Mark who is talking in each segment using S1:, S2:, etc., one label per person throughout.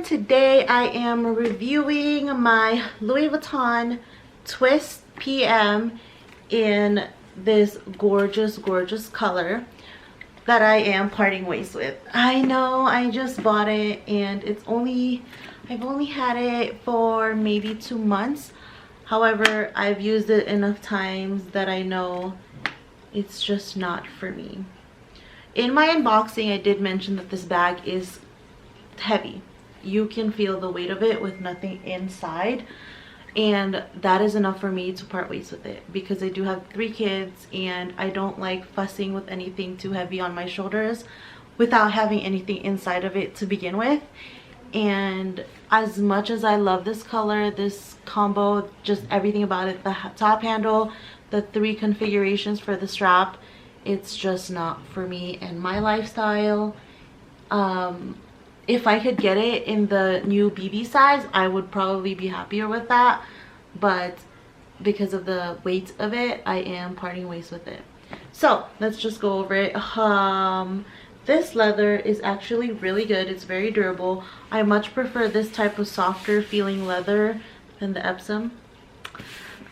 S1: everyone, today I am reviewing my Louis Vuitton Twist PM in this gorgeous color that I am parting ways with. I know, I just bought it and I've only had it for maybe 2 months. However, I've used it enough times that I know it's just not for me. In my unboxing, I did mention that this bag is heavy. You can feel the weight of it with nothing inside, and that is enough for me to part ways with it because I do have 3 kids and I don't like fussing with anything too heavy on my shoulders without having anything inside of it to begin with. And as much as I love this color, this combo, just everything about it, the top handle, the 3 configurations for the strap, it's just not for me and my lifestyle. If I could get it in the new BB size, I would probably be happier with that, but because of the weight of it, I am parting ways with it. So let's just go over it. This leather is actually really good. It's very durable. I much prefer this type of softer feeling leather than the Epsom.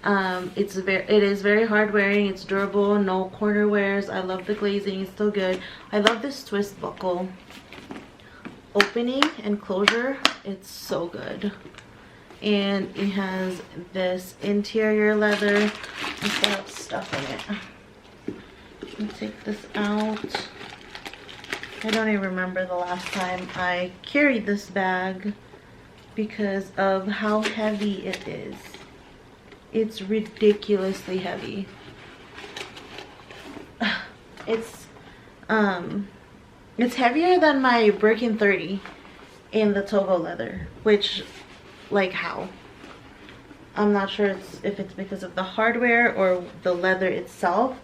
S1: It is very hard wearing. It's durable, no corner wears. I love the glazing, it's still good. I love this twist buckle opening and closure. It's so good. And it has this interior leather. I still have stuff in it. Let me take this out. I don't even remember the last time I carried this bag because of how heavy it is. It's ridiculously heavy. It's heavier than my Birkin 30 in the Togo leather, which, like, how? I'm not sure if it's because of the hardware or the leather itself,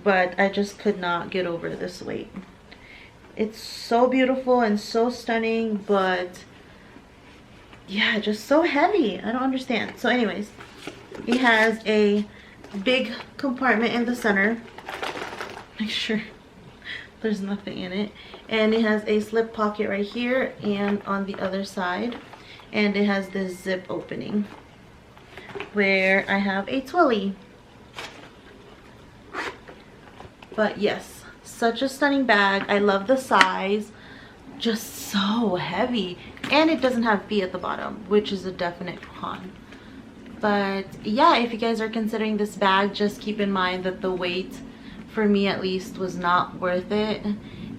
S1: but I just could not get over this weight. It's so beautiful and so stunning, but yeah, just so heavy. I don't understand. So anyways, it has a big compartment in the center. Make sure there's nothing in it. And it has a slip pocket right here and on the other side. And it has this zip opening where I have a twilly. But yes, such a stunning bag. I love the size. Just so heavy. And it doesn't have V at the bottom, which is a definite con. But yeah, if you guys are considering this bag, just keep in mind that the weight, for me at least, was not worth it.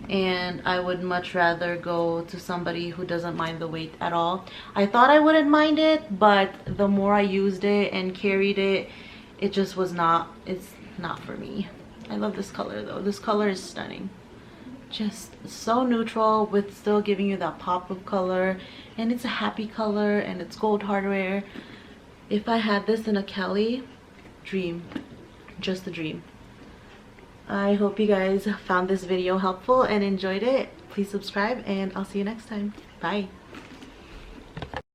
S1: And I would much rather go to somebody who doesn't mind the weight at all. I thought I wouldn't mind it, but the more I used it and carried it, it just was not, it's not for me. I love this color though. This color is stunning. Just so neutral with still giving you that pop of color. And it's a happy color and it's gold hardware. If I had this in a Kelly, dream. Just a dream. I hope you guys found this video helpful and enjoyed it. Please subscribe and I'll see you next time. Bye.